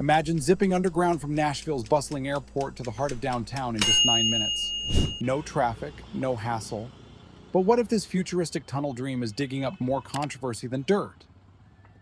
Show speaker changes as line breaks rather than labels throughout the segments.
Imagine zipping underground from Nashville's bustling airport to the heart of downtown in just 9 minutes. No traffic, no hassle. But what if this futuristic tunnel dream is digging up more controversy than dirt?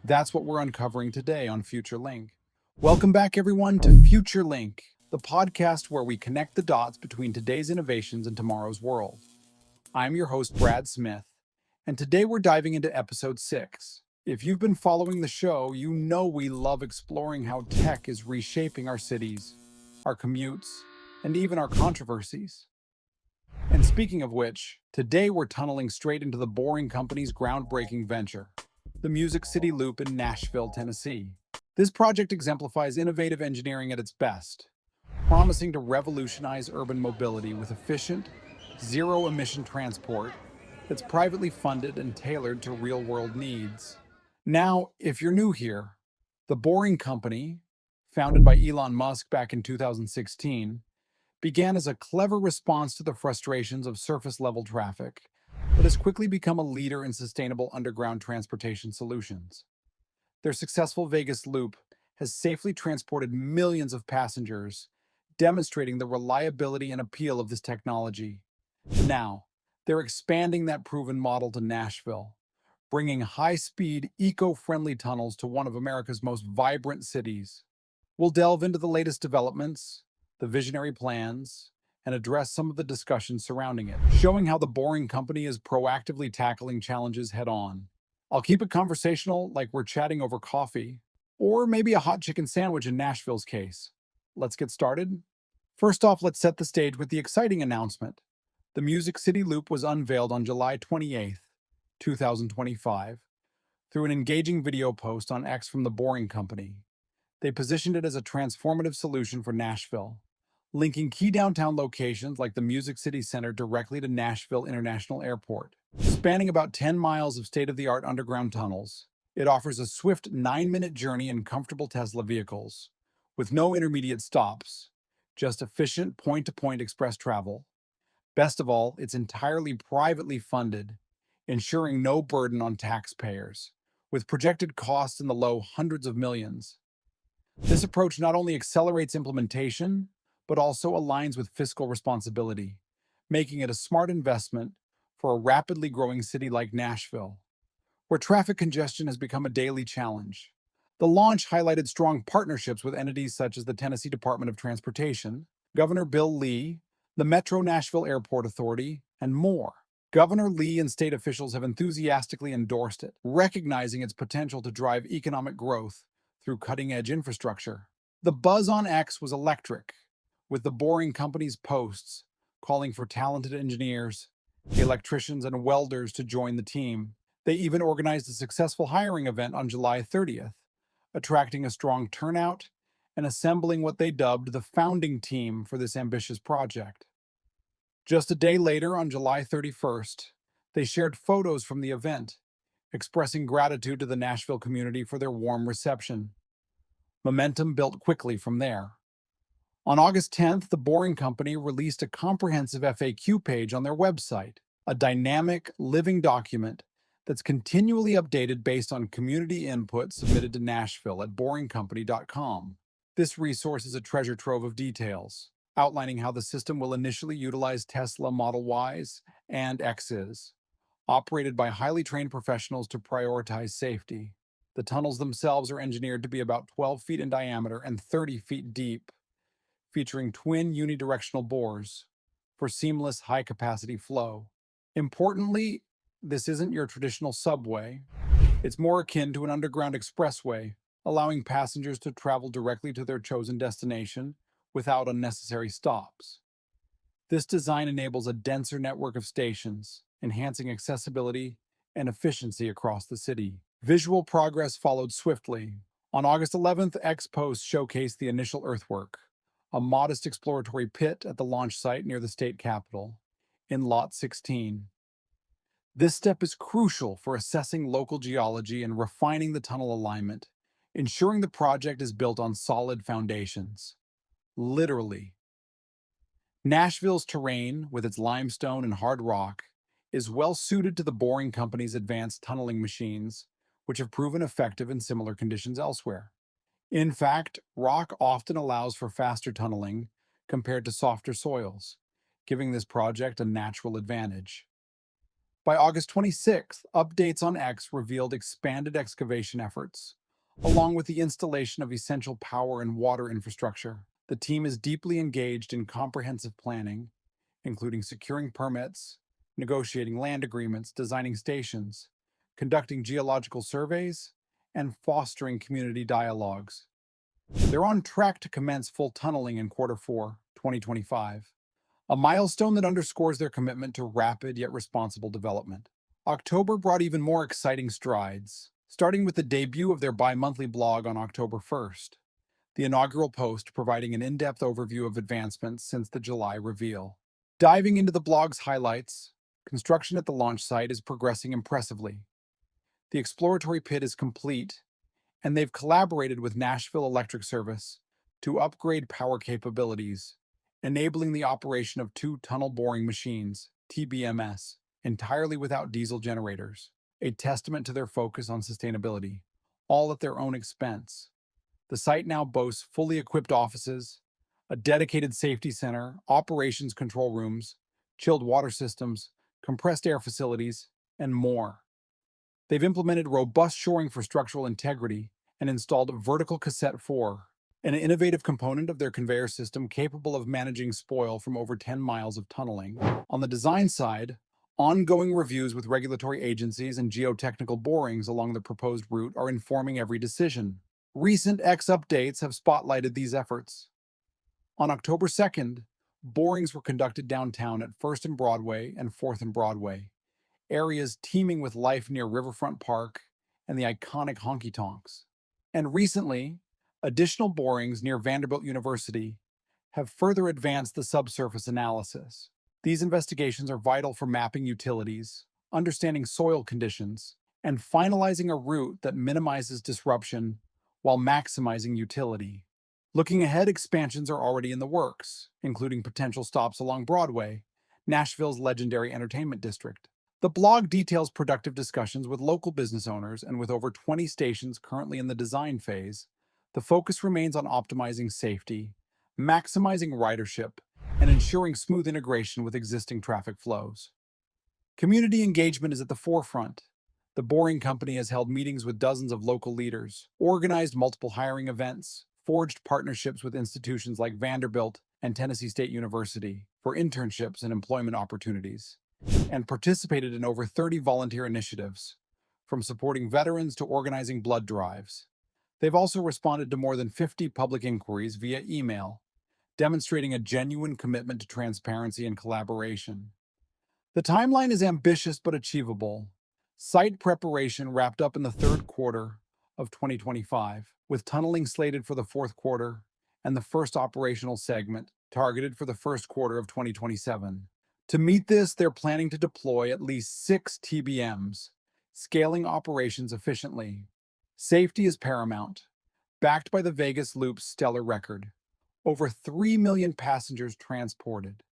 That's what we're uncovering today on Future Link. Welcome back, everyone, to Future Link, the podcast where we connect the dots between today's innovations and tomorrow's world. I'm your host, Brad Smith, and today we're diving into episode 6. If you've been following the show, you know we love exploring how tech is reshaping our cities, our commutes, and even our controversies. And speaking of which, today we're tunneling straight into the Boring Company's groundbreaking venture, the Music City Loop in Nashville, Tennessee. This project exemplifies innovative engineering at its best, promising to revolutionize urban mobility with efficient, zero-emission transport that's privately funded and tailored to real-world needs. Now, if you're new here, the Boring Company, founded by Elon Musk back in 2016, began as a clever response to the frustrations of surface-level traffic, but has quickly become a leader in sustainable underground transportation solutions. Their successful Vegas loop has safely transported millions of passengers, demonstrating the reliability and appeal of this technology. Now, they're expanding that proven model to Nashville, bringing high-speed, eco-friendly tunnels to one of America's most vibrant cities. We'll delve into the latest developments, the visionary plans, and address some of the discussions surrounding it, showing how the Boring Company is proactively tackling challenges head-on. I'll keep it conversational, like we're chatting over coffee, or maybe a hot chicken sandwich in Nashville's case. Let's get started. First off, let's set the stage with the exciting announcement. The Music City Loop was unveiled on July 28th, 2025, through an engaging video post on X from the Boring Company. They positioned it as a transformative solution for Nashville, linking key downtown locations like the Music City Center directly to Nashville International Airport. Spanning about 10 miles of state-of-the-art underground tunnels, it offers a swift 9-minute journey in comfortable Tesla vehicles, with no intermediate stops, just efficient point-to-point express travel. Best of all, it's entirely privately funded, ensuring no burden on taxpayers, with projected costs in the low hundreds of millions. This approach not only accelerates implementation, but also aligns with fiscal responsibility, making it a smart investment for a rapidly growing city like Nashville, where traffic congestion has become a daily challenge. The launch highlighted strong partnerships with entities such as the Tennessee Department of Transportation, Governor Bill Lee, the Metro Nashville Airport Authority, and more. Governor Lee and state officials have enthusiastically endorsed it, recognizing its potential to drive economic growth through cutting-edge infrastructure. The buzz on X was electric, with the Boring Company's posts calling for talented engineers, electricians, and welders to join the team. They even organized a successful hiring event on July 30th, attracting a strong turnout and assembling what they dubbed the founding team for this ambitious project. Just a day later, on July 31st, they shared photos from the event, expressing gratitude to the Nashville community for their warm reception. Momentum built quickly from there. On August 10th, the Boring Company released a comprehensive FAQ page on their website, a dynamic, living document that's continually updated based on community input submitted to Nashville at boringcompany.com. This resource is a treasure trove of details, outlining how the system will initially utilize Tesla Model Ys and X's, operated by highly trained professionals to prioritize safety. The tunnels themselves are engineered to be about 12 feet in diameter and 30 feet deep, featuring twin unidirectional bores for seamless high-capacity flow. Importantly, this isn't your traditional subway. It's more akin to an underground expressway, allowing passengers to travel directly to their chosen destination without unnecessary stops. This design enables a denser network of stations, enhancing accessibility and efficiency across the city. Visual progress followed swiftly. On August 11th, X posts showcased the initial earthwork, a modest exploratory pit at the launch site near the state capitol, in Lot 16. This step is crucial for assessing local geology and refining the tunnel alignment, ensuring the project is built on solid foundations. Literally. Nashville's terrain, with its limestone and hard rock, is well suited to the Boring Company's advanced tunneling machines, which have proven effective in similar conditions elsewhere. In fact, rock often allows for faster tunneling compared to softer soils, giving this project a natural advantage. By August 26th, updates on X revealed expanded excavation efforts, along with the installation of essential power and water infrastructure. The team is deeply engaged in comprehensive planning, including securing permits, negotiating land agreements, designing stations, conducting geological surveys, and fostering community dialogues. They're on track to commence full tunneling in Q4 2025, a milestone that underscores their commitment to rapid yet responsible development. October brought even more exciting strides, starting with the debut of their bi-monthly blog on October 1st, the inaugural post providing an in-depth overview of advancements since the July reveal. Diving into the blog's highlights, construction at the launch site is progressing impressively. The exploratory pit is complete, and they've collaborated with Nashville Electric Service to upgrade power capabilities, enabling the operation of two tunnel boring machines, TBMS, entirely without diesel generators, a testament to their focus on sustainability, all at their own expense. The site now boasts fully equipped offices, a dedicated safety center, operations control rooms, chilled water systems, compressed air facilities, and more. They've implemented robust shoring for structural integrity and installed vertical cassette 4, an innovative component of their conveyor system capable of managing spoil from over 10 miles of tunneling. On the design side, ongoing reviews with regulatory agencies and geotechnical borings along the proposed route are informing every decision. Recent X updates have spotlighted these efforts. On October 2nd, borings were conducted downtown at 1st and Broadway and 4th and Broadway, areas teeming with life near Riverfront Park and the iconic honky tonks. And recently, additional borings near Vanderbilt University have further advanced the subsurface analysis. These investigations are vital for mapping utilities, understanding soil conditions, and finalizing a route that minimizes disruption while maximizing utility. Looking ahead, expansions are already in the works, including potential stops along Broadway, Nashville's legendary entertainment district. The blog details productive discussions with local business owners, and with over 20 stations currently in the design phase, the focus remains on optimizing safety, maximizing ridership, and ensuring smooth integration with existing traffic flows. Community engagement is at the forefront. The Boring Company has held meetings with dozens of local leaders, organized multiple hiring events, forged partnerships with institutions like Vanderbilt and Tennessee State University for internships and employment opportunities, and participated in over 30 volunteer initiatives, from supporting veterans to organizing blood drives. They've also responded to more than 50 public inquiries via email, demonstrating a genuine commitment to transparency and collaboration. The timeline is ambitious but achievable. Site preparation wrapped up in the third quarter of 2025, with tunneling slated for the fourth quarter and the first operational segment targeted for the first quarter of 2027. To meet this, they're planning to deploy at least 6 TBMs, scaling operations efficiently. Safety is paramount, backed by the Vegas Loop's stellar record. Over 3 million passengers transported,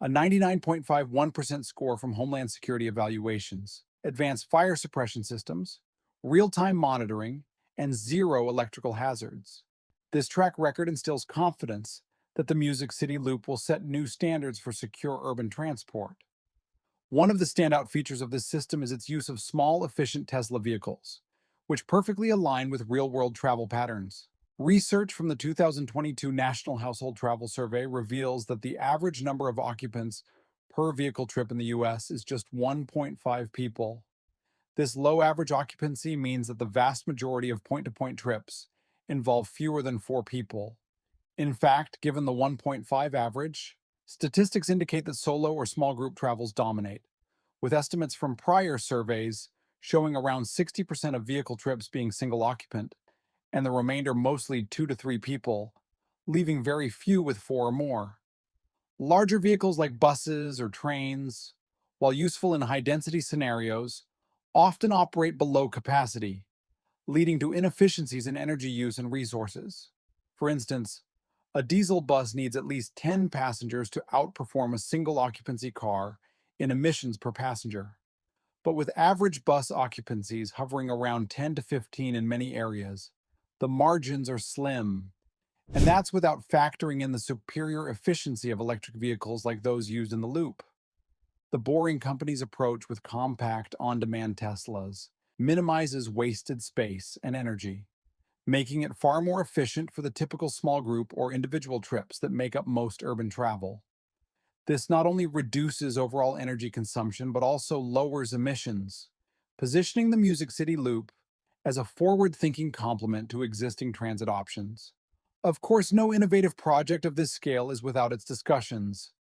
a 99.51% score from Homeland Security evaluations, advanced fire suppression systems, real-time monitoring, and zero electrical hazards. This track record instills confidence that the Music City Loop will set new standards for secure urban transport. One of the standout features of this system is its use of small, efficient Tesla vehicles, which perfectly align with real-world travel patterns. Research from the 2022 National Household Travel Survey reveals that the average number of occupants per vehicle trip in the US is just 1.5 people. This low average occupancy means that the vast majority of point-to-point trips involve fewer than 4 people. In fact, given the 1.5 average, statistics indicate that solo or small group travels dominate, with estimates from prior surveys showing around 60% of vehicle trips being single occupant, and the remainder mostly 2 to 3 people, leaving very few with 4 or more. Larger vehicles like buses or trains, while useful in high-density scenarios, often operate below capacity, leading to inefficiencies in energy use and resources. For instance, a diesel bus needs at least 10 passengers to outperform a single occupancy car in emissions per passenger. But with average bus occupancies hovering around 10 to 15 in many areas, The margins are slim, and that's without factoring in the superior efficiency of electric vehicles like those used in the loop. The Boring Company's approach with compact, on-demand Teslas minimizes wasted space and energy, making it far more efficient for the typical small group or individual trips that make up most urban travel. This not only reduces overall energy consumption, but also lowers emissions, positioning the Music City Loop as a forward-thinking complement to existing transit options. Of course, no innovative project of this scale is without its discussions,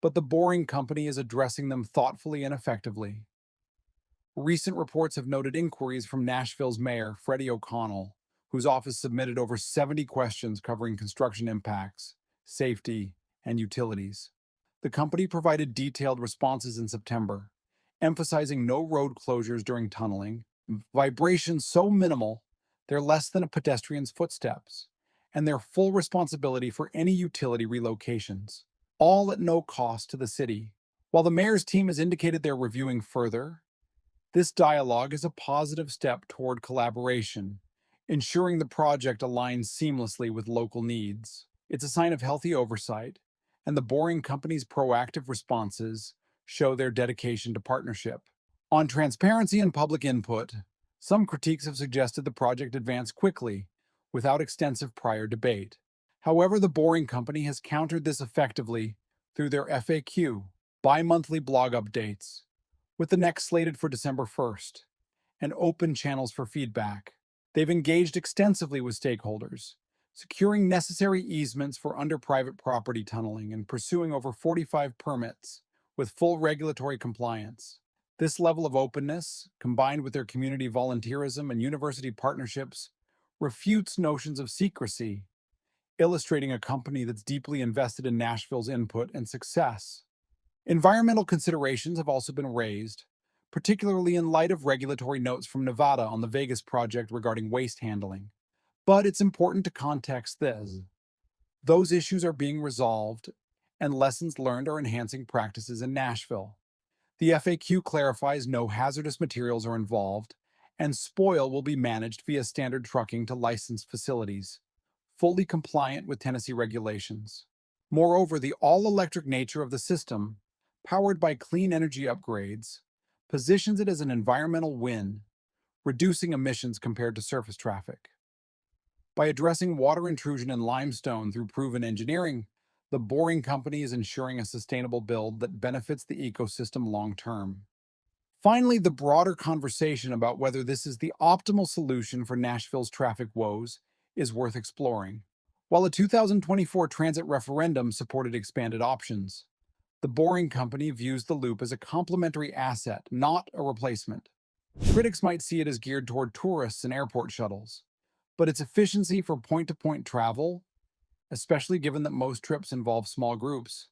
but the Boring Company is addressing them thoughtfully and effectively. Recent reports have noted inquiries from Nashville's mayor, Freddie O'Connell, whose office submitted over 70 questions covering construction impacts, safety, and utilities. The company provided detailed responses in September, emphasizing no road closures during tunneling, vibrations so minimal they're less than a pedestrian's footsteps, and their full responsibility for any utility relocations, all at no cost to the city. While the mayor's team has indicated they're reviewing further, this dialogue is a positive step toward collaboration, ensuring the project aligns seamlessly with local needs. It's a sign of healthy oversight, and the Boring Company's proactive responses show their dedication to partnership. On transparency and public input, some critiques have suggested the project advance quickly, without extensive prior debate. However, the Boring Company has countered this effectively through their FAQ, bi-monthly blog updates, with the next slated for December 1st, and open channels for feedback. They've engaged extensively with stakeholders, securing necessary easements for under private property tunneling and pursuing over 45 permits with full regulatory compliance. This level of openness, combined with their community volunteerism and university partnerships, refutes notions of secrecy, illustrating a company that's deeply invested in Nashville's input and success. Environmental considerations have also been raised, particularly in light of regulatory notes from Nevada on the Vegas project regarding waste handling. But it's important to context this. Those issues are being resolved, and lessons learned are enhancing practices in Nashville. The FAQ clarifies no hazardous materials are involved, and spoil will be managed via standard trucking to licensed facilities, fully compliant with Tennessee regulations. Moreover, the all-electric nature of the system, powered by clean energy upgrades, positions it as an environmental win, reducing emissions compared to surface traffic. By addressing water intrusion in limestone through proven engineering, the Boring Company is ensuring a sustainable build that benefits the ecosystem long-term. Finally, the broader conversation about whether this is the optimal solution for Nashville's traffic woes is worth exploring. While a 2024 transit referendum supported expanded options, the Boring Company views the loop as a complementary asset, not a replacement. Critics might see it as geared toward tourists and airport shuttles, but its efficiency for point-to-point travel, especially given that most trips involve small groups,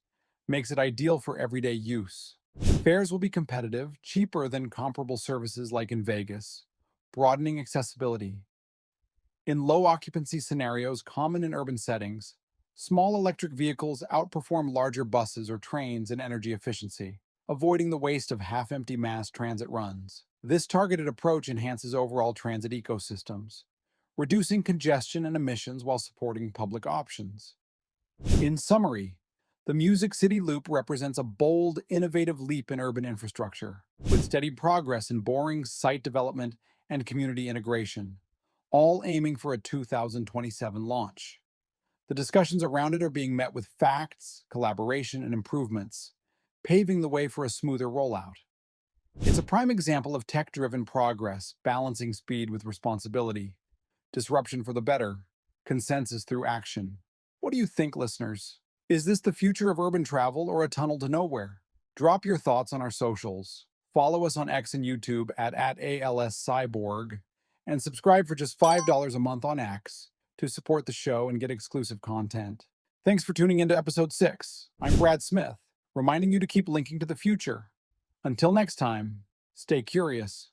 makes it ideal for everyday use. Fares will be competitive, cheaper than comparable services like in Vegas, broadening accessibility. In low-occupancy scenarios common in urban settings, small electric vehicles outperform larger buses or trains in energy efficiency, avoiding the waste of half-empty mass transit runs. This targeted approach enhances overall transit ecosystems, reducing congestion and emissions while supporting public options. In summary, the Music City Loop represents a bold, innovative leap in urban infrastructure, with steady progress in Boring, site development, and community integration, all aiming for a 2027 launch. The discussions around it are being met with facts, collaboration, and improvements, paving the way for a smoother rollout. It's a prime example of tech-driven progress, balancing speed with responsibility, disruption for the better, consensus through action. What do you think, listeners? Is this the future of urban travel or a tunnel to nowhere? Drop your thoughts on our socials. Follow us on X and YouTube at @ALSCyborg, and subscribe for just $5 a month on X to support the show and get exclusive content. Thanks for tuning into episode 6. I'm Brad Smith, reminding you to keep linking to the future. Until next time, stay curious.